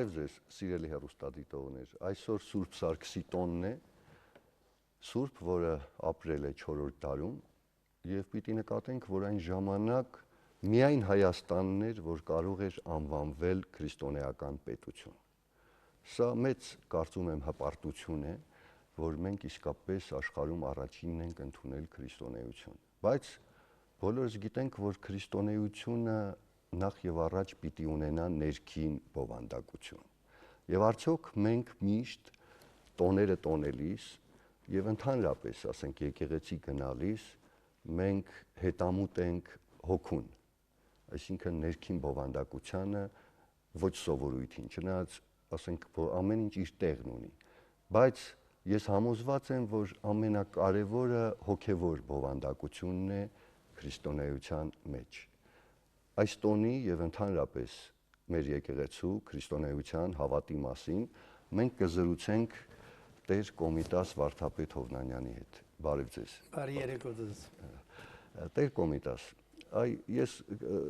Բարև ձեզ, սիրելի հեռուստադիտողներ, այսօր Սուրբ Սարգսի տոնն է, Սուրբ, որը ապրել է 4-րդ դարում, եւ պիտի նկատենք, որ այն ժամանակ միայն Հայաստանն էր, որ կարող էր անվանվել քրիստոնեական պետություն։ Սա մեծ, կարծում եմ, հպարտություն է, որ մենք իսկապես աշխարհում առաջինն ենք ընդունել քրիստոնեություն։ Բայց բոլորս գիտենք, որ քրիստոնեությունը նախ եւ առաջ պիտի ունենա ներքին բովանդակություն։ Եվ արդյոք մենք միշտ տոները տոնելիս եւ ընդհանրապես, ասենք, եկեղեցի գնալիս մենք հետամուտ ենք հոգուն, այսինքն ներքին բովանդակությանը, ոչ սովորույթին, չնայած, ասենք, որ ամեն ինչ իր տեղն ունի, բայց ես համոզված եմ, որ ամենակարևորը հոգևոր բովանդակությունն է քրիստոնեության մեջ։ Այս տոնի եւ ընդհանրապես մեր եկեղեցու քրիստոնեության հավատի մասին մենք կզրուցենք Տեր Կոմիտաս Վարդապետ Հովնանյանի հետ։ Բարև ձեզ։ Բարի երեկո ձեզ։ Տեր Կոմիտաս, ես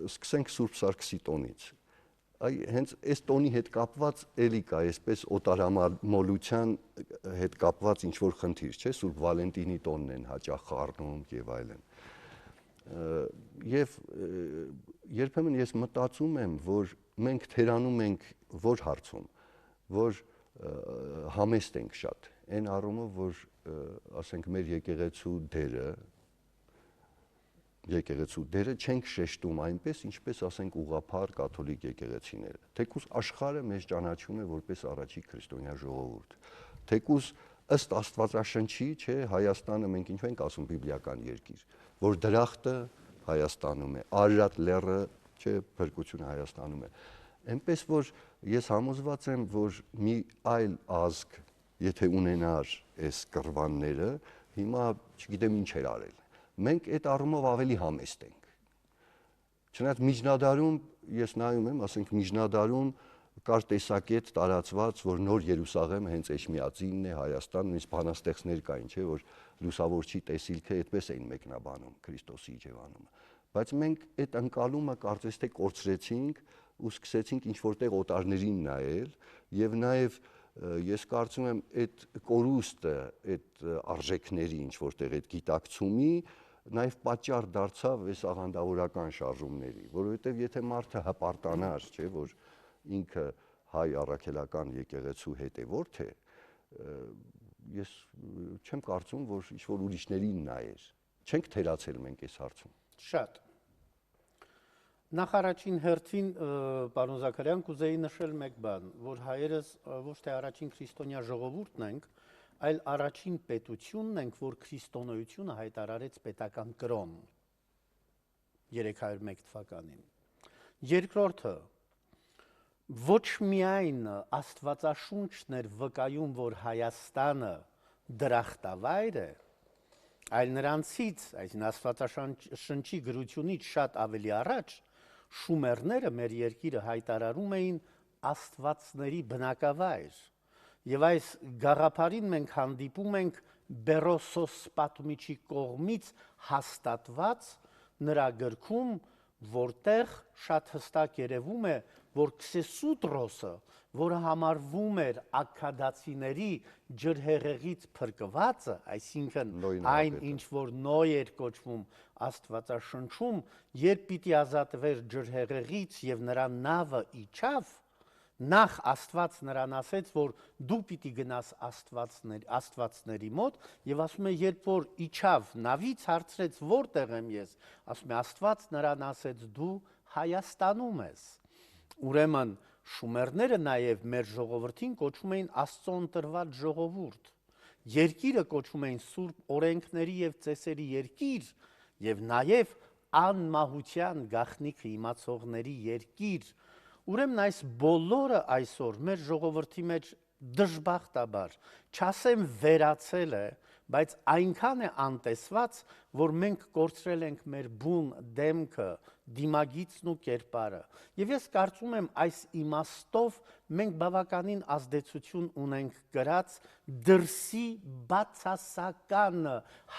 սկսենք Սուրբ Սարգսի տոնից։ Հենց այս տոնի հետ կապված էլի կա այսպես օտարամոլության հետ կապված ինչ որ խնդիր, չէ՞, Սուրբ Վալենտինի տոնն են հաճախ խառնում եւ այլն։ Եվ երբեմն ես մտածում եմ, որ մենք թերանում ենք որ հարցում, որ համեստ ենք շատ, այն առումով, որ ասենք մեր եկեղեցու դերը չենք շեշտում այնպես, ինչպես ասենք ուղղափառ կաթոլիկ եկեղեցիները։ Թեկուզ աշխարհը մեզ ճանաչում է որպես առաջի քրիստոնյա ժողովուրդ։ Թեկուզ ըստ Աստվածաշնչի, չէ, Հայաստանը մենք ինչ ենք ասում բիբլիական երկիր, որ դրախտը Հայաստանում է, Արարատ լեռը, չէ, փրկությունը Հայաստանում է։ Այնպես որ ես համոզված եմ, որ մի այլ ազգ, եթե ունենար այս կռվանները, հիմա չգիտեմ ինչ էր արել։ Մենք այդ առումով ավելի համեստ ենք։ Չնայած միջնադարում ես նայում եմ, ասենք միջնադարում կար տեսակետ տարածված, որ Նոր Երուսաղեմը հենց Էջմիածինն է, Հայաստանն, իսկ բանաստեղծներ կային, չէ, որ լուսավորչի տեսիլքը այդպես էին մեկնաբանում Քրիստոսի իջևանումը։ Բայց մենք այդ ընկալումը կարծես թե կորցրեցինք ու սկսեցինք ինչ որտեղ օտարներին նայել եւ նաեւ ես կարծում եմ այդ կորուստը, այդ արժեքների ինչ որտեղ այդ գիտակցումի նաեւ պատճառ դարձավ այս աղանդավորական շարժումների, որովհետեւ եթե մարդը հպարտանար, չէ, որ ինքը հայ առաքելական եկեղեցու հետևորդ է, ես չեմ կարծում, որ ինչ որ ուրիշներին նայեր։ Չենք թերացել մենք այս հարցում։ Շատ։ Նախ առաջին հերթին, պարոն Զաքարյան, կուզեի նշել մեկ բան, որ հայերս ոչ թե առաջին քրիստոնյա ժողովուրդն ենք, այլ առաջին պետությունն ենք, որ քրիստոնեությունը հայտարարեց պետական կրոն 301 թվականին։ Երկրորդը, ոչ միայն Աստվածաշունչն էր վկայում, որ Հայաստանը դրախտավայր է, այլ նրանցից, այսինքն Աստվածաշնչի գրությունից շատ ավելի առաջ, շումերները մեր երկիրը հայտարարում էին աստվածների բնակավայր։ Եվ այս գաղափարին մենք հանդիպում ենք Բերոսոս պատմիչի կողմից հաստատված նրա գրքում, որտեղ շատ հստակ երևում է, որ Քսեսուտրոսը, որը համարվում էր աքքադացիների ջրհեղեղից փրկվածը, այսինքն այն ինչ որ նոյ էր կոչվում Աստվածաշնչում, երբ պիտի ազատվեր ջրհեղեղից եւ նրա նավը իջավ, նախ Աստված նրան ասեց, որ դու պիտի գնաս աստվածների մոտ եւ ասում է, երբ որ իջավ նավից, հարցրեց որտեղ եմ ես, ասում է Աստված նրան ասեց, դու Հայաստանում ես։ Ուրեմն շումերները նաև մեր ժողովրդին կոչում էին Աստծո ընտրված ժողովուրդ։ Երկիրը կոչում էին Սուրբ օրենքների եւ ծեսերի երկիր եւ նաև անմահության գաղտնիքը իմացողների երկիր։ Ուրեմն այս բոլորը այսօր մեր ժողովրդի մեջ դժբախտաբար, չասեմ վերացել է, բայց այնքան է անտեսված, որ մենք կորցրել ենք մեր բուն դեմքը, դիմագիծն ու կերպարը։ Եվ ես կարծում եմ այս իմաստով մենք բավականին ազդեցություն ունենք գրած դրսի բացասական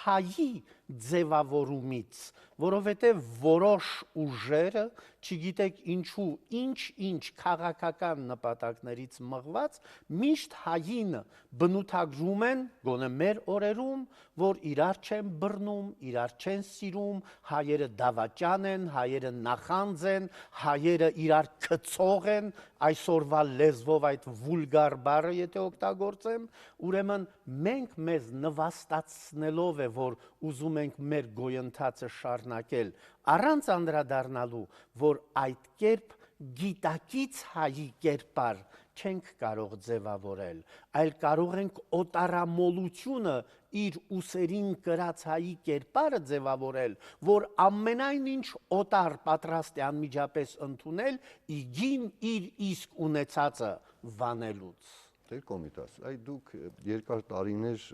հայի ձևավորումից, որովհետև որոշ ուժերը, չգիտեք ինչու, ինչ քաղաքական նպատակներից մղված, միշտ հային բնութագրում են, գոնե մեր օրերում, որ իրար չեն բռնում, իրար չեն սիրում, հայերը դավաճան են, հայերը նախանձ են, հայերը իրար քծող են, այսօրվա լեզվով այդ վուլգար բառը եթե օգտագործեմ, ուրեմն մենք մեզ նվաստացնելով է, որ ուզում ենք մեր գոյընթացը շարունակել, առանց անդրադառնալու, որ այդ կերպ գիտակից հայի կերպար չենք կարող ձևավորել, այլ կարող ենք օտարամոլությունը իր ուսերին կրած հայի կերպարը ձևավորել, որ ամենայն ինչ օտար պատրաստ է անմիջապես ընդունել, իգին իր իսկ ունեցածը վանելուց։ Տեր Կոմիտաս, այ դուք երկար տարիներ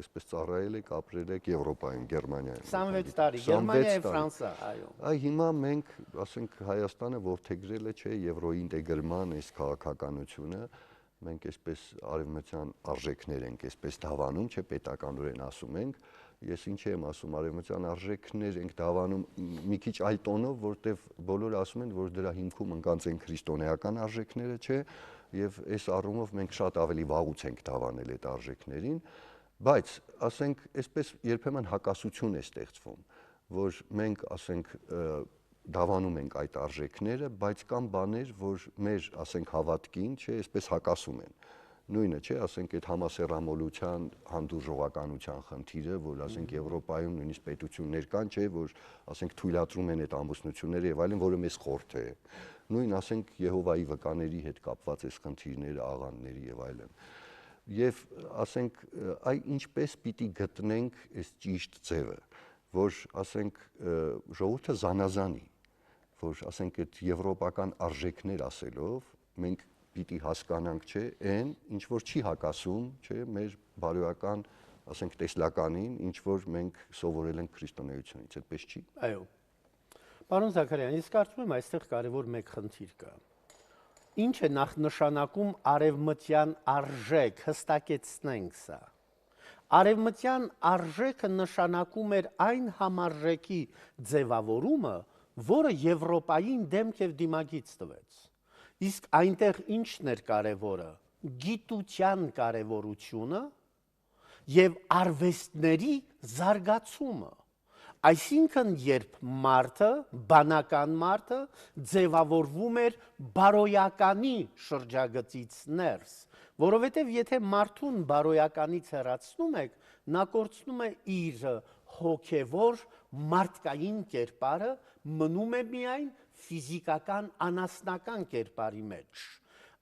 այսպես ծառայել եք, ապրել եք Եվրոպայում, Գերմանիայում։ 26 տարի, Գերմանիա եւ Ֆրանսա, այո։ Այ հիմա մենք, ասենք, Հայաստանը որդեգրել է, չէ, եվրոինտեգրման այս քաղաքականությունը, մենք այսպես արևմտյան արժեքներ ենք այսպես դավանում, չէ, պետականորեն ասում ենք, ես ինչ եմ ասում, արևմտյան արժեքներ ենք դավանում մի քիչ այլ տոնով, որտեվ բոլորը ասում են, որ դրա հիմքում ընկած են քրիստոնեական արժեքները, չէ, եւ այս առումով մենք շատ ավելի վաղուց ենք դավանել այդ արժեքներին, բայց ասենք, այսպես երբեմն հակասություն է ստեղծվում, որ մենք ասենք դավանում ենք այդ արժեքները, բայց կան բաներ, որ մեր, ասենք, հավատքին, չէ, այսպես հակասում են։ Նույնը, չէ, ասենք այդ համասեռամոլության, հանդուրժողականության խնդիրը, որ ասենք Եվրոպայում նույնիսկ պետություններ կան, չէ, որ ասենք թույլատրում են այդ ամուսնությունները եւ այլն, որը մեզ խորթ է։ Նույն ասենք Եհովայի վկաների հետ կապված այս խնդիրները, աղանդների եւ այլն։ Եվ ասենք այ ինչպես պիտի գտնենք այս ճիշտ ձևը, որ ասենք ժողովուրդը զանազանի, որ ասենք այդ եվրոպական արժեքներ ասելով մենք պիտի հասկանանք, չէ, այն ինչ որ չի հակասում, չէ, մեր բարոյական, ասենք, տեսլականին, ինչ որ մենք սովորել ենք քրիստոնեությունից, այդպես չի։ Այո։ Պարոն Զաքարյան, ես կարծում եմ այստեղ կարևոր մեկ խնդիր կա։ Ինչ է նշանակում արևմտյան արժեք, հստակեցնենք սա։ Արևմտյան արժեքը նշանակում էր այն համարժեքի ձևավորումը, որը Եվրոպային դեմք եւ դիմագիծ տվեց։ Իսկ այնտեղ ինչն էր կարևորը, գիտության կարևորությունը եւ արվեստների զարգացումը։ Այսինքն, երբ մարդը, բանական մարդը ձևավորվում էր բարոյականի շրջագծից ներս, որովհետև եթե մարդուն բարոյականից հեռացնում եք, նա կորցնում է իր հոգևոր մարդկային կերպարը, մնում է միայն ֆիզիկական անասնական կերպարի մեջ։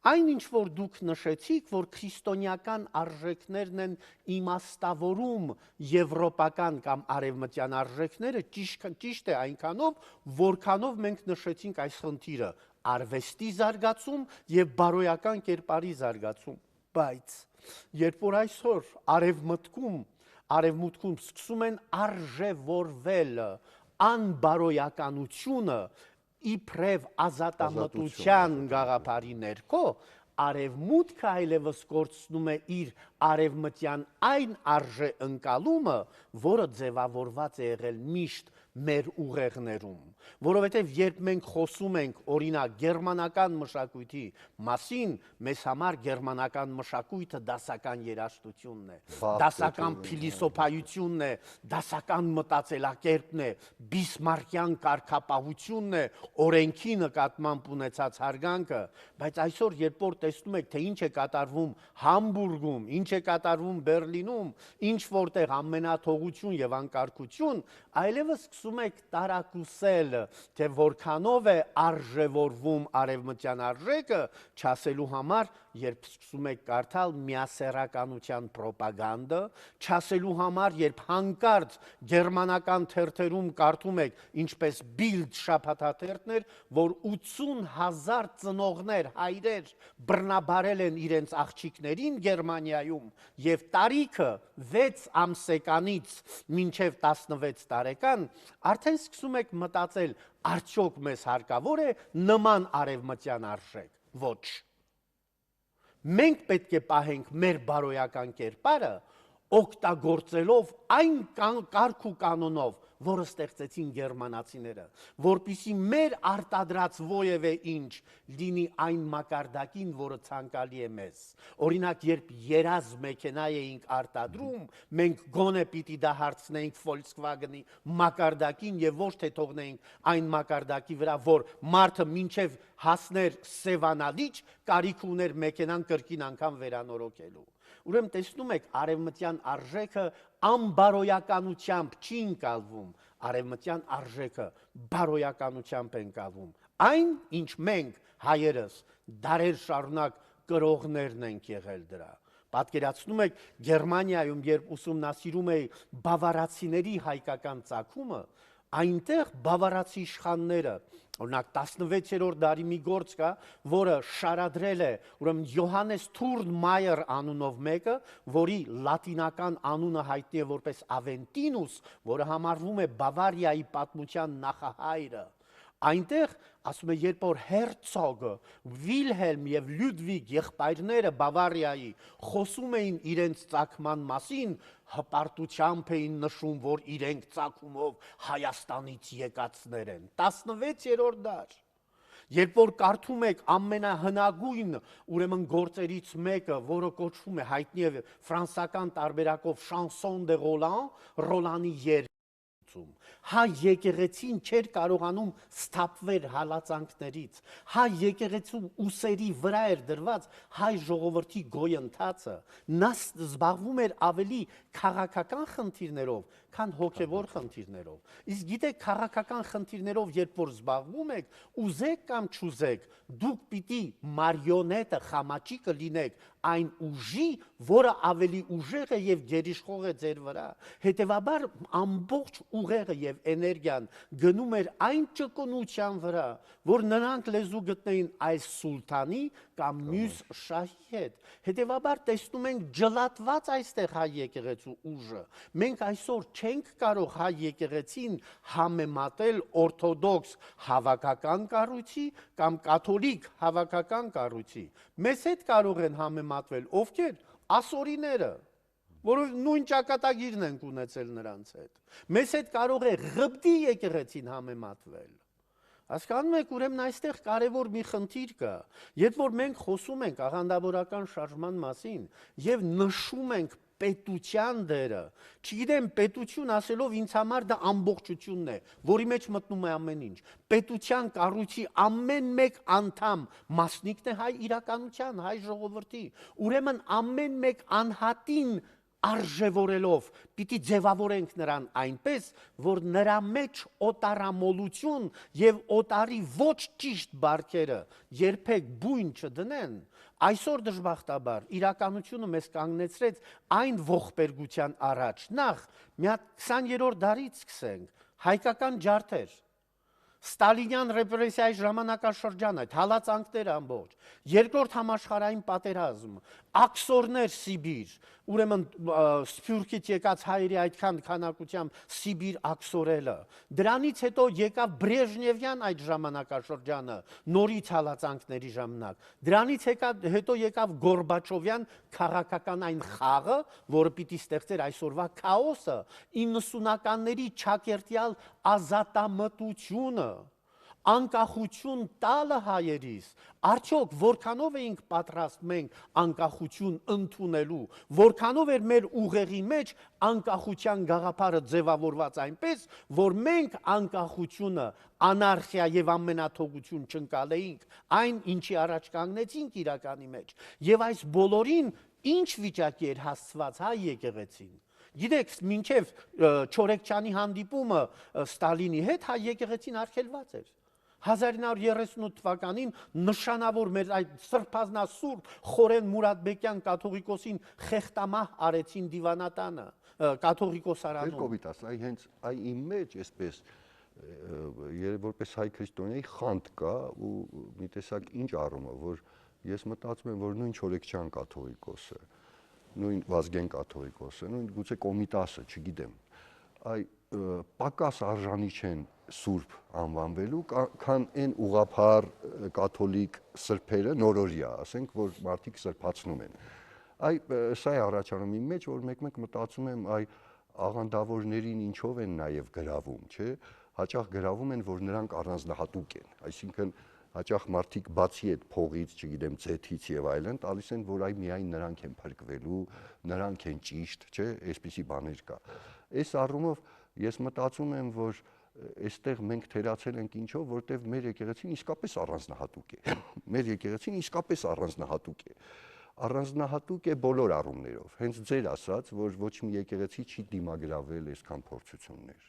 Այն ինչ որ դուք նշեցիք, որ քրիստոնեական արժեքներն են իմաստավորում եվրոպական կամ արևմտյան արժեքները, ճիշտ է այնքանով, որքանով մենք նշեցինք այս խնդիրը՝ արվեստի զարգացում եւ բարոյական կերպարի զարգացում։ Բայց երբ որ այսօր արևմուտքում սկսում են արժևորվել անբարոյականությունը իբրև ազատամտության գաղափարի ներքո, արևմուտքը այլևս կորցնում է իր արևմտյան այն արժե ընկալումը, որը ձևավորված է եղել միշտ մեր ուղեղներում, որովհետև երբ մենք խոսում ենք օրինակ գերմանական մշակույթի մասին, մեզ համար գերմանական մշակույթը դասական երաժշտությունն է, դասական փիլիսոփայությունն է, դասական մտածելակերպն է, բիսմարկյան կարգապահությունն է, օրենքի նկատմամբ ունեցած հարգանքը, բայց այսօր երբ որ տեսնում եք, թե ինչ է կատարվում Համբուրգում, ինչ է կատարվում Բերլինում, ինչ որտեղ ամենաթողություն եւ անկարգություն, այլևս սկսում եք տարակուսել խոսքերը, թե որքանով է արժևորվում արևմտյան արժեքը, չասելու համար, երբ սկսում եք կարդալ միասեռականության պրոպագանդը, չասելու համար, երբ հանկարծ գերմանական թերթերում կարդում եք, ինչպես Bild շաբաթաթերթներ, որ 80,000 ծնողներ, հայրեր բռնաբարել են իրենց աղջիկներին Գերմանիայում եւ տարիքը 6 ամսեկանից մինչև 16 տարեկան, արդեն սկսում եք մտածել, արդյոք մեզ հարկավոր է նման արևմտյան արժեք։ Ոչ։ Մենք պետք է պահենք մեր բարոյական կերպարը, օգտագործելով այն կարգ ու կանոնով, որը ստեղծեցին գերմանացիները, որպեսզի մեր արտադրած որևէ ինչ լինի այն մակարդակին, որը ցանկալի է մեզ։ Օրինակ, երբ երազ մեքենա էինք արտադրում, մենք գոնե պիտի դա հարցնեինք Volkswagen-ի մակարդակին եւ ոչ թե թողնեինք այն մակարդակի վրա, որ մարդը մինչև հասներ Սևանալիչ, կարիք ուներ մեքենան կրկին անգամ վերանորոգելու։ Ուրեմն տեսնում եք, արևմտյան արժեքը անբարոյականությամբ չի ընկալվում, արևմտյան արժեքը բարոյականությամբ է ընկալվում։ Այն, ինչ մենք հայերս դարեր շարունակ կրողներն ենք եղել դրա։ Պատկերացնում եք, Գերմանիայում, երբ ուսումնասիրում էի բավարացիների հայկական ծագումը, այնտեղ բավարացի իշխանները, օրինակ 16-րդ դարի մի գործ կա, որը շարադրել է, ուրեմն Յոհանես Թուրն Մայեր անունով մեկը, որի լատինական անունը հայտնի է որպես Ավենտինուս, որը համարվում է Բավարիայի պատմության նախահայրը։ Այնտեղ, ասում է, երբ որ Հերցոգը, Վիլհելմ եւ Լյուդվիգ եղբայրները Բավարիայի խոսում էին իրենց ծագման մասին, հպարտությամբ էին նշում, որ իրենք ծագումով Հայաստանից եկածներ են։ 16-րդ դար։ Երբ որ կարդում եք ամենահնագույն, ուրեմն գործերից մեկը, որը կոչվում է հայտնի է ֆրանսական տարբերակով Chanson de Roland, Ռոլանի հայ եկեղեցին չէր կարողանում սթափվել հալածանքներից, հայ եկեղեցու ուսերի վրա էր դրված հայ ժողովրդի գոյընթացը, նա զբաղվում էր ավելի քաղաքական խնդիրներով, քան հոգևոր խնդիրներով։ Իսկ գիտեք, քաղաքական խնդիրներով երբ որ զբաղվում եք, ուզեք կամ չուզեք, դուք պիտի մարիոնետը, խամաճիկը լինեք այն ուժի, որը ավելի ուժեղ է եւ գերիշխող է ձեր վրա։ Հետևաբար ամբողջ ուղեղը եւ էներգիան գնում էր այն ճկունության վրա, որ նրանք լեզու գտնեին այս սուլտանի կամ մյուս շահի հետ։ Հետևաբար տեսնում ենք ջլատված այստեղ հայ եկեղեցու ուժը։ Մենք այսօր չենք կարող հայ եկեղեցին համեմատել օրթոդոքս հավաքական կառույցի կամ կաթոլիկ հավաքական կառույցի։ Մեզ հետ կարող են համեմատվել ովքեր ասորիները, որով նույն ճակատագիրն ենք ունեցել նրանց հետ։ Մեզ հետ կարող է ղբդի եկեղեցին համեմատվել։ Հասկանում եք, ուրեմն այստեղ կարևոր մի խնդիր կա։ Երբ որ մենք խոսում ենք աղանդավորական շարժման մասին եւ նշում ենք պետության դերը, չգիտեմ, պետություն ասելով ինձ համար դա ամբողջությունն է, որի մեջ մտնում է ամեն ինչ։ Պետության կառույցի ամեն մեկ անդամ մասնիկն է հայ իրականության, հայ ժողովրդի։ Ուրեմն ամեն մեկ անհատին արժևորելով պիտի ձևավորենք նրան այնպես, որ նրա մեջ օտարամոլություն եւ օտարի ոչ ճիշտ բարքերը երբեք բույն չդնեն։ Այսօր դժբախտաբար իրականությունը մեզ կանգնեցրեց այն ողբերգության առաջ։ Նախ մի հատ 20-րդ դարից սկսենք, հայկական ջարդեր, Ստալինյան ռեպրեսիայի ժամանակաշրջանը, հալածանքներ ամբողջ, երկրորդ համաշխարհային պատերազմ, աքսորներ Սիբիր, ուրեմն Սփյուռքից եկած հայերի այդքան քանակությամբ Սիբիր աքսորելը, դրանից հետո եկավ Բրեժնևյան այդ ժամանակաշրջանը, նորից հալածանքների ժամանակ, դրանից հետո եկավ Գորբաչովյան քաղաքական այն խաղը, որը պիտի ստեղծեր այսօրվա քաոսը, 90-ականների չակերտյալ ազատամտությունը, անկախություն տալը հայերիս, արդյոք որքանով էինք պատրաստ մենք անկախություն ընդունելու, որքանով էր մեր ուղեղի մեջ անկախության գաղափարը ձևավորված այնպես, որ մենք անկախությունը անարխիա եւ ամենաթողություն չընկալեինք, այն ինչի առաջ կանգնեցինք իրականի մեջ, եւ այս բոլորին Ինչ վիճակի էր հասցված հայ եկեղեցին։ Գիտեք, մինչև Չորեքչյանի հանդիպումը Ստալինի հետ հայ եկեղեցին արգելված էր։ 1938 թվականին նշանավոր մեր այդ սրբազնասուրբ Խորեն Մուրադբեկյան կաթողիկոսին խեղտամահ արեցին դիվանատանը, կաթողիկոսարանում։ Կովիտաս, այ հենց այ իմ մեջ այսպես երբ որպես հայ քրիստոնեի խանդ կա ու մի տեսակ ինչ առումով, որ ես մտածում եմ, որ նույն Չորեքչյան կաթողիկոսը, նույն Վազգեն կաթողիկոսը, նույն գուցե Կոմիտասը, չգիտեմ, այ պակաս արժանի չեն սուրբ անվանվելու, քան այն ուղղափառ կաթոլիկ սրբերը նորորյա, ասենք, որ մարդիկ սրբացնում են։ Այ սա է առաջանում իմ մեջ, որ մեկ-մեկ մտածում եմ, այ աղանդավորներին ինչով են նաև գրավում, չէ՞։ Հաճախ գրավում են, որ նրանք առանձնահատուկ են, այսինքն հաճախ մարդիկ բացի այդ փողից, չգիտեմ, ձեթից եւ այլն, տալիս են, որ այ միայն նրանք են փրկվելու, նրանք են ճիշտ, չէ՞, այսպիսի բաներ կա։ Այս առումով ես մտածում եմ, որ այստեղ մենք թերացել ենք ինչով, որտեվ մեր եկեղեցին իսկապես առանձնահատուկ է։ Մեր եկեղեցին իսկապես առանձնահատուկ է։ Առանձնահատուկ է բոլոր առումներով։ Հենց ձեր ասած, որ ոչ մի եկեղեցի չի դիմագրավել այսքան փորձություններ։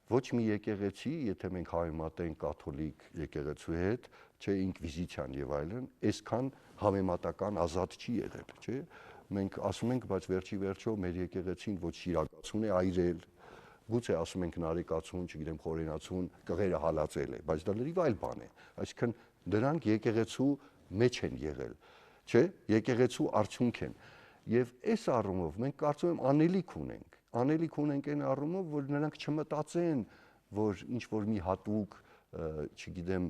Ոչ մի եկեղեցի, եթե մենք համեմատենք կաթոլիկ եկեղեցու հետ, չէ, ինկվիզիցիան եւ այլն, այսքան համեմատական ազատ չի եղել, չէ։ Մենք ասում ենք, բայց վերջի վերջո մեր եկեղեցին ոչ շիրակացուն է այրել, գուցե ասում ենք նարեկացուն, չգիտեմ, խորենացուն, կղերը հալածել է, բայց դա լրիվ այլ բան է։ Այսինքն դրանք եկեղեցու մեջ են եղել, չէ, եկեղեցու արդյունք են։ Եվ այս առումով մենք կարծում եմ անելիք ունենք այն առումով, որ նրանք չմտածեն, որ ինչ որ մի հատուկ, չգիտեմ,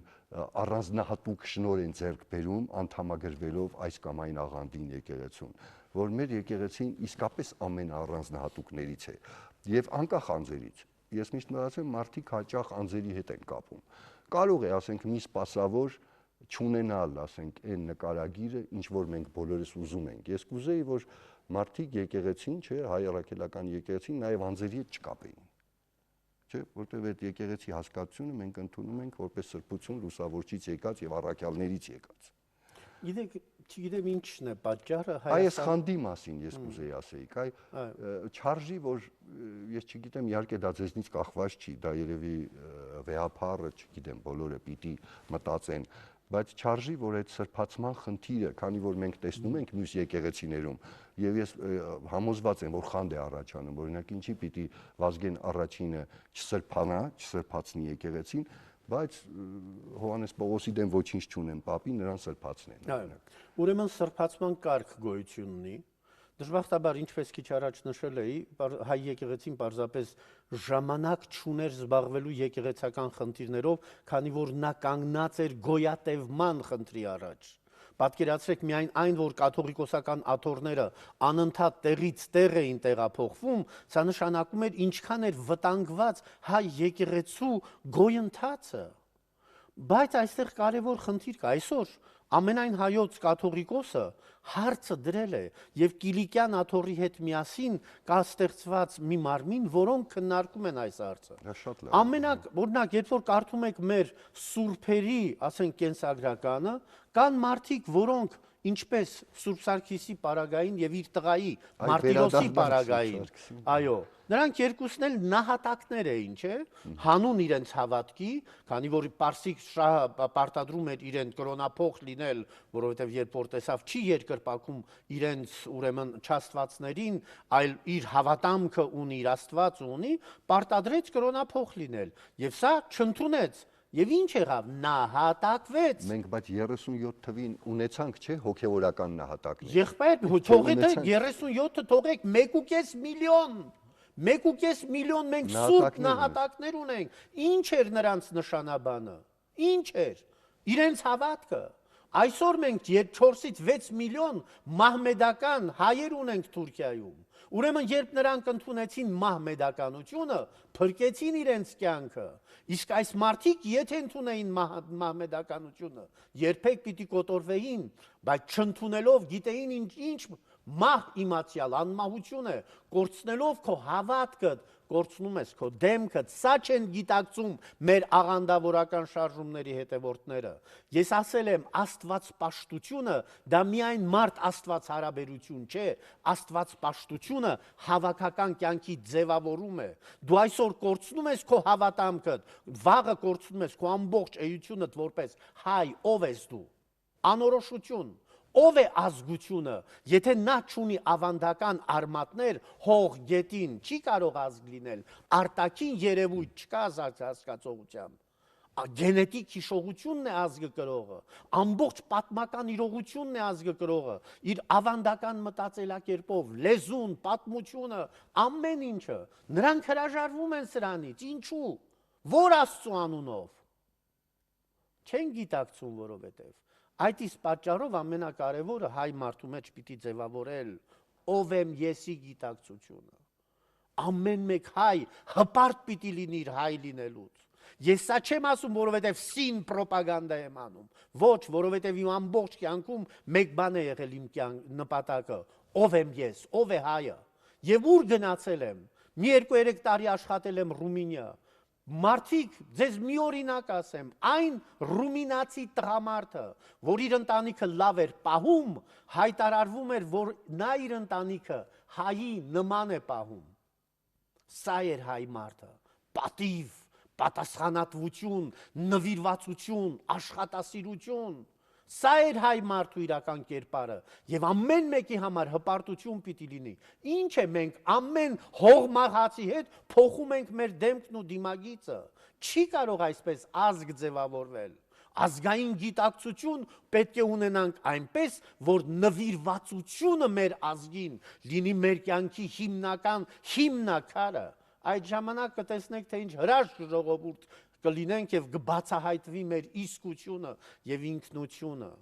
առանձնահատուկ շնորհ են ձեռք բերում անդամագրվելով այս կամ այն աղանդին եկեղեցուն, որ մեր եկեղեցին իսկապես ամենաառանձնահատուկներից է եւ անկախ անձերից։ Ես միշտ մտածում եմ, մարդիկ հաճախ անձերի հետ են կապում։ Կարող է, ասենք, մի սպասավոր չունենալ, ասենք, այն նկարագիրը, ինչ որ մենք բոլորս ուզում ենք։ Ես կուզեի, որ մարդիկ եկեղեցին, չէ, հայ առաքելական եկեղեցին նաև անձերի հետ չկապեին։ Չէ, որտեղ այդ եկեղեցի հասկացությունը մենք ընդունում ենք որպես սրբություն լուսավորչից եկած եւ առաքյալներից եկած։ Գիտեք, չգիտեմ ինչն է պատճառը Այս խանդի մասին ես կուզեի ասեի, այ չարժի, որ ես չգիտեմ, իհարկե դա ձեզնից կախված չի, դա երևի վեհապարը, չգիտեմ, բոլորը պիտի մտածեն, բայց չարժի, որ այդ սրբացման խնդիրը, քանի որ մենք տեսնում ենք մյուս եկեղեցիներում, եւ ես համոզված եմ, որ խանդ է առաջանում, օրինակ ինչի պիտի Վազգեն առաջինը չսրբացնի եկեղեցին, բայց Հովհաննես Պողոսի դեմ ոչինչ չունեն, պապին նրան սրբացնեն։ Ուրեմն սրբացման կարգ գոյություն ունի։ Դժբախտաբար, ինչպես քիչ առաջ նշել էի, հայ եկեղեցին պարզապես ժամանակ չուներ զբաղվելու եկեղեցական խնդիրներով, քանի որ նա կանգնած էր գոյատևման խնդրի առաջ։ Պատկերացրեք միայն այն, որ կաթողիկոսական աթոռները անընդհատ տեղից տեղ էին տեղափոխվում, սա նշանակում էր ինչքան էր վտանգված հայ եկեղեցու գոյընթացը։ Բայց այստեղ կարևոր խնդիր կա, այսօր ամենայն հայոց կաթողիկոսը հարցը դրել է եւ Կիլիկյան աթոռի հետ միասին կա ստեղծված մի մարմին, որոնք քննարկում են այս հարցը։ Ամենակ, օրինակ, երբ որ կարդում եք մեր սուրբերի, ասենք, կենսագրականը, կան մարդիկ, որոնք ինչպես Սուրբ Սարգիսի պարագային եւ իր տղայի Մարտիրոսի պարագային, այո, նրանք երկուսն էլ նահատակներ էին, չէ՞, հանուն իրենց հավատքի, քանի որ Պարսիկ շահը պարտադրում էր իրեն կրոնափոխ լինել, որովհետեւ երբ որ տեսավ չի երկրպագում իրենց ուրեմն չաստվածներին, այլ իր հավատամքը ունի, իր Աստված ունի, պարտադրեց կրոնափոխ լինել, եւ սա չընդունեց։ Եվ ինչ եղավ, նահատակվեց։ Մենք բայց 37 թվին ունեցանք, չէ, հոգևորական նահատակներ։ Եղբայր, թողեք 37-ը թողեք 1.5 միլիոն։ 1.5 միլիոն մենք սուրբ նահատակներ ունենք։ Ինչ էր նրանց նշանաբանը։ Ինչ էր։ Իրենց հավատքը։ Այսօր մենք 4-ից 6 միլիոն մահմեդական հայեր ունենք Թուրքիայում։ Ուրեմն երբ նրանք ընդունեցին մահմեդականությունը, փրկեցին իրենց կյանքը, իսկ այս մարդիկ եթե ընդունեին մահմեդականությունը, երբեք պիտի կոտորվեին, բայց չընդունելով գիտեին ինչ մահ իմացյալ անմահություն է, կորցնելով քո հավատքդ, կորցնում ես քո դեմքդ, սա չեն գիտակցում մեր աղանդավորական շարժումների հետևորդները։ Ես ասել եմ, Աստված պաշտությունը դա միայն մարդ-Աստված հարաբերություն չէ, Աստված պաշտությունը հավաքական կյանքի ձևավորում է։ Դու այսօր կորցնում ես քո հավատամքդ, վաղը կորցնում ես քո ամբողջ էությունդ որպես հայ, ով ես դու։ Անորոշություն։ Ով է ազգությունը, եթե նա չունի ավանդական արմատներ, հող, գետին, չի կարող ազգ լինել, արտաքին երևույթ չկա հասկացողությամբ։ Գենետիկ հիշողությունն է ազգը կրողը, ամբողջ պատմական իրողությունն է ազգը կրողը, իր ավանդական մտածելակերպով, լեզուն, պատմությունը, ամեն ինչը, նրանք հրաժարվում են սրանից, ինչու, որ Աստծու անունով, չեն գիտակցում, որովհետև այդ իսկ պատճառով ամենակարևորը հայ մարդու մեջ պիտի ձևավորել ով եմ եսի գիտակցությունը։ Ամեն մեկ հայ հպարտ պիտի լինի իր հայ լինելուց։ Ես սա չեմ ասում, որովհետև սին պրոպագանդա եմ անում։ Ոչ, որովհետև իմ ամբողջ կյանքում մեկ բան է եղել իմ նպատակը, ով եմ ես, ով է հայը։ Եվ ուր գնացել եմ։ Մի 2-3 տարի աշխատել եմ Ռումինիա։ Մարդիկ, ձեզ մի օրինակ ասեմ, այն ռումինացի տղամարդը, որ իր ընտանիքը լավ էր պահում, հայտարարվում էր, որ նա իր ընտանիքը հայի նման է պահում։ Սա էր հայ մարդը, պատիվ, պատասխանատվություն, նվիրվածություն, աշխատասիրություն։ Սա էր հայ մարդու իրական կերպարը եւ ամեն մեկի համար հպարտություն պիտի լինի։ Ինչ է մենք ամեն հողմաղացի հետ փոխում ենք մեր դեմքն ու դիմագիծը։ Չի կարող այսպես ազգ ձևավորվել։ Ազգային գիտակցություն պետք է ունենանք այնպես, որ նվիրվածությունը մեր ազգին լինի մեր կյանքի հիմնական հիմնակարը։ Այդ ժամանակ կտեսնենք, թե ինչ հրաշք ժողովուրդ կլինենք եւ կբացահայտվի մեր իսկությունը եւ ինքնությունը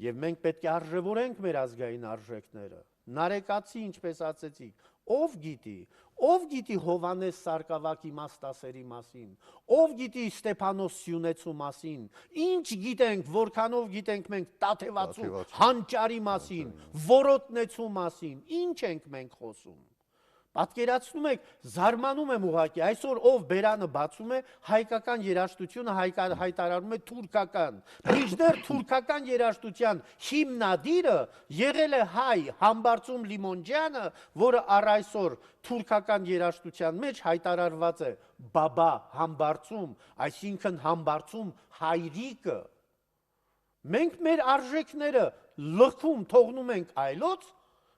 եւ մենք պետք է արժևորենք մեր ազգային արժեքները նարեկացի ինչպես ասեցիք ով գիտի Հովանես Սարգսակի իմաստասերի մասին ով գիտի Ստեփանոս Սյունեցու մասին ինչ գիտենք որքանով գիտենք մենք Տաթևացու հանճարի մասին որոտնեցու մասին ինչ ենք մենք խոսում Պատկերացնում եք, զարմանում եմ ուղղակի, այսօր ով բերանը բացում է, հայկական երաժշտությունը հայտարարում է թուրքական։ Մինչդեռ թուրքական երաժշտության հիմնադիրը եղել է հայ Համբարձում Լիմոնջյանը, որը առ այսօր թուրքական երաժշտության մեջ հայտարարված է բաբա Համբարձում, այսինքն Համբարձում հայրիկը։ Մենք մեր արժեքները լքում թողնում ենք այլոց,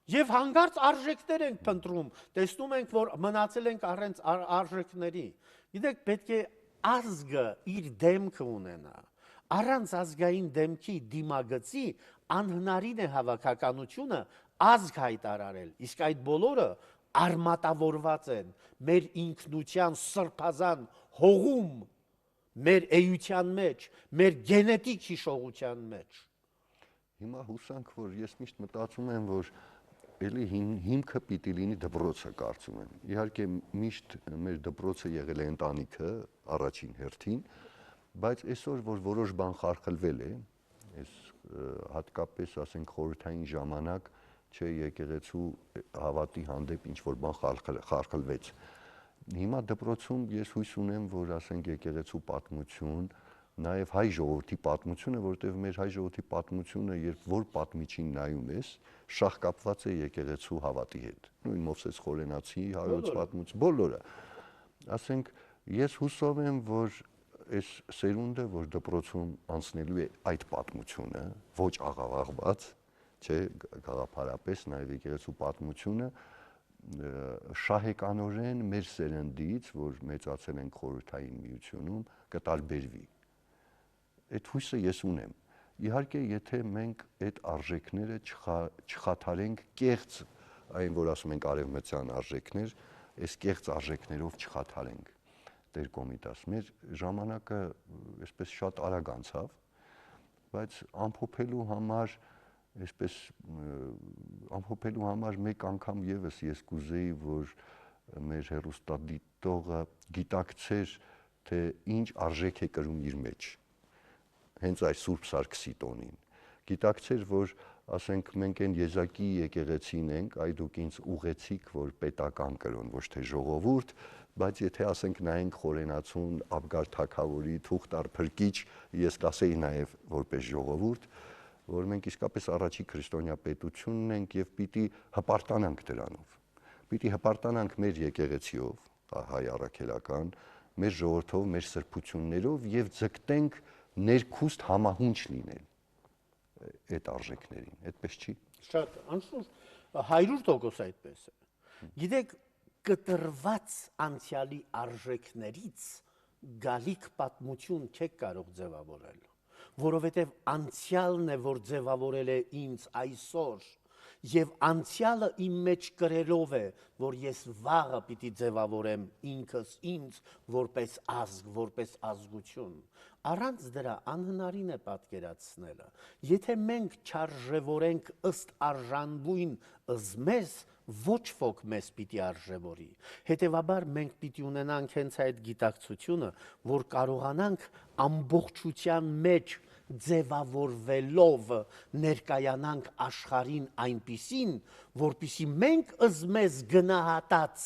Եվ հանգարց արժեքներ ենք փնտրում, տեսնում ենք, որ մնացել ենք առանց արժեքների։ Գիտեք, պետք է ազգը իր դեմքը ունենա։ Առանց ազգային դեմքի դիմագծի անհնարին է հավաքականությունը ազգ հայտարարել, իսկ այդ բոլորը արմատավորված են մեր ինքնության սրբազան հողում, մեր էության մեջ, մեր գենետիկ հիշողության մեջ։ Հիմա հուսանք, որ ես միշտ մտածում եմ, որ Էլի հիմքը պիտի լինի դպրոցը կարծում եմ։ Իհարկե միշտ մեր դպրոցը եղել է ընտանիքը առաջին հերթին, բայց այսօր որ որոշ բան խարխլվել է, այս հատկապես ասենք խորհրդային ժամանակ չէ եկեղեցու հավատի հանդեպ ինչ որ բան խարխլվեց։ Հիմա դպրոցում ես հույս ունեմ, որ ասենք եկեղեցու պատմություն Նաև հայ ժողովրդի պատմությունը, որտեղ մեր հայ ժողովրդի պատմությունը, երբ որ պատմիչին նայում ես, շահ կապված է եկեղեցու հավատի հետ։ Նույն Մովսես Խորենացի հայոց պատմություն, բոլորը։ Ասենք, ես հուսով եմ, որ այս սերունդը, որ դպրոցում անցնելու է այդ պատմությունը, ոչ աղաղաղված, չէ, գաղափարապես նաև եկեղեցու պատմությունը, շահեկանորեն մեր սերնդից, որ մեծացել ենք խորհրդային միությունում, կտարբերվի։ Այդ հույսը ես ունեմ։ Իհարկե, եթե մենք այդ արժեքները չխաթարենք կեղծ, այն որ ասում ենք արևմտյան արժեքներ, այս կեղծ արժեքներով չխաթարենք Տեր Կոմիտաս, մեր ժամանակը այսպես շատ արագ անցավ, բայց ամփոփելու համար մեկ անգամ եւս ես կուզեի, որ մեր հեռուստադիտողը գիտակցեր, թե ինչ արժեք է կրում իր մեջ։ Հենց այս Սուրբ Սարգսի տոնին։ Գիտակցեր, որ ասենք մենք այն եզակի եկեղեցին ենք, այ դուք ինձ ուղեցիք, որ պետական կրոն, ոչ թե ժողովուրդ, բայց եթե ասենք նայենք խորենացուն Աբգար թագավորի թուղթար փրկիչ, ես կասեի նաև որպես ժողովուրդ, որ մենք իսկապես առաջի քրիստոնյա պետությունն ենք եւ պիտի հպարտանանք դրանով։ Պիտի հպարտանանք մեր եկեղեցիով, հայ առաքելական, մեր ժողովրդով, մեր սրբություններով եւ ձգտենք ներքուստ համահունչ լինել այդ արժեքներին, այդպես չի։ Շատ անշուշտ 100% այդպես է։ Գիտեք, կտրված անցյալի արժեքներից գալիք պատմություն չեք կարող ձևավորել, որովհետև անցյալն է, որ ձևավորել է ինձ այսօր, եւ անցյալը իմ մեջ կրելով է, որ ես վաղը պիտի ձևավորեմ ինքս ինձ որպես ազգ, որպես ազգություն։ Առանց դրա անհնարին է պատկերացնելը։ Եթե մենք չարժևորենք ըստ արժանվույն ըզմես, ոչ ոք մեզ պիտի արժևորի։ Հետևաբար մենք պիտի ունենանք հենց այդ գիտակցությունը, որ կարողանանք ամբողջության մեջ ձևավորվելով ներկայանանք աշխարհին այնպիսին, որպիսի մենք ըզմես գնահատած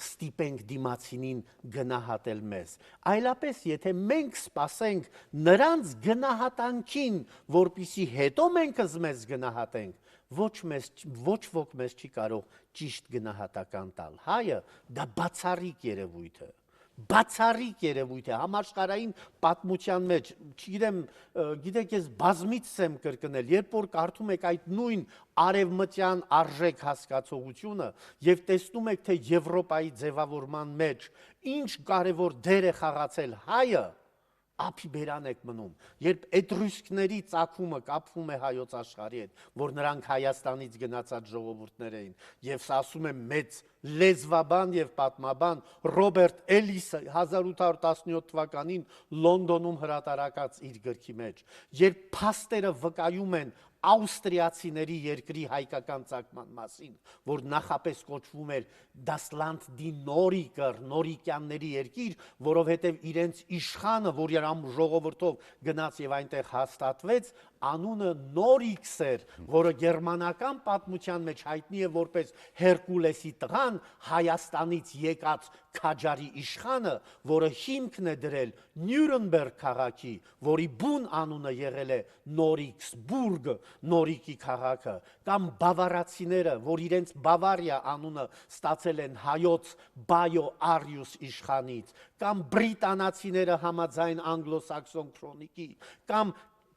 ստիպենք դիմացինին գնահատել մեզ։ Այլապես, եթե մենք սպասենք նրանց գնահատանքին, որպիսի հետո մենք ըզմես գնահատենք, ոչ ոք մեզ չի կարող ճիշտ գնահատական տալ։ Հայը դա բացառիկ երևույթ է։ Բացառիկ երևույթ է համաշխարհային պատմության մեջ, չգիտեմ, գիտեք, ես բազմիցս եմ կրկնել, երբ որ կարդում եք այդ նույն արևմտյան արժեք հասկացողությունը եւ տեսնում եք, թե Եվրոպայի ձևավորման մեջ ինչ կարևոր դեր է խաղացել հայը, ափի բերան եք մնում, երբ էտրուսկների ծագումը կապվում է հայոց աշխարհի հետ, որ նրանք Հայաստանից գնացած ժողովուրդներ էին, եւ սա ասում եմ մեծ լեզվաբան եւ պատմաբան Ռոբերտ Էլիսը 1817 թվականին Լոնդոնում հրատարակած իր գրքի մեջ, երբ փաստերը վկայում են Աուստրիացիների երկրի հայկական ցակման մասին, որ նախապես կոչվում էր Das Land die Noriker, նորիկյանների երկիր, որովհետև իրենց իշխանը, որ իր ժողովրդով գնաց եւ այնտեղ հաստատվեց, անունը Նորիքս էր, որը գերմանական պատմության մեջ հայտնի է որպես Հերկուլեսի տղան, Հայաստանից եկած քաջարի իշխանը, որը հիմքն է դրել Նյուրնբերգ քաղաքի, որի բուն անունը եղել է Նորիքսբուրգ, Նորիկի քաղաքը, կամ բավարացիները, որ իրենց Բավարիա անունը ստացել են հայոց Բայո Արիուս իշխանից, կամ բրիտանացիները համաձայն անգլոսաքսոն քրոնիկի, կամ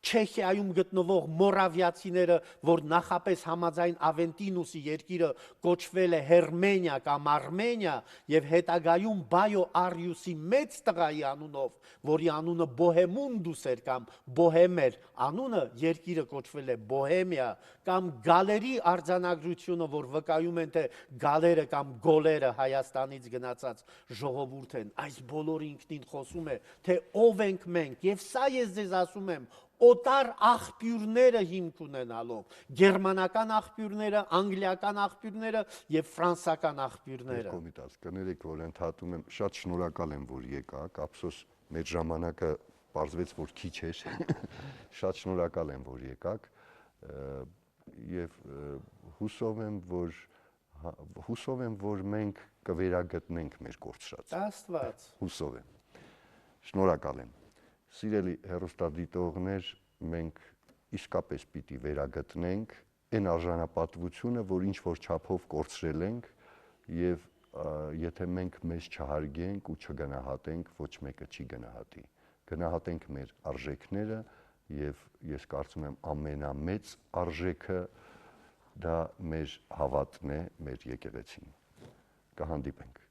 Չեխիայում գտնվող մորավիացիները, որ նախապես համաձայն Ավենտինուսի երկիրը կոչվել է Հերմենիա կամ Արմենիա եւ հետագայում Բայո Արիուսի մեծ տղայի անունով, որի անունը Բոհեմունդուս էր կամ Բոհեմ էր, անունը երկիրը կոչվել է Բոհեմիա, կամ գալերի արձանագրությունը, որ վկայում են, թե գալերը կամ գոլերը Հայաստանից գնացած ժողովուրդ են, այս բոլորը ինքնին խոսում է, թե ով ենք մենք, եւ սա ես ձեզ ասում եմ, օտար աղբյուրները հիմք ունենալով, գերմանական աղբյուրները, անգլիական աղբյուրները եւ ֆրանսական աղբյուրները։ Կոմիտաս, կներեք, որ ընդհատում եմ, շատ շնորհակալ եմ, որ եկաք, ափսոս մեր ժամանակը պարզվեց, որ քիչ էր, շատ շնորհակալ եմ, որ եկաք եւ հուսով եմ, որ մենք կվերագտնենք մեր կորցրած։ Աստված։ Հուսով եմ։ Շնորհակալ եմ։ Սիրելի հեռուստադիտողներ, մենք իսկապես պիտի վերագտնենք այն արժանապատվությունը, որ ինչ որ չափով կորցրել ենք եւ եթե մենք մեզ չհարգենք ու չգնահատենք, ոչ մեկը չի գնահատի։ Գնահատենք մեր արժեքները եւ ես կարծում եմ ամենամեծ արժեքը դա մեր հավատն է, մեր եկեղեցին։ Կհանդիպենք։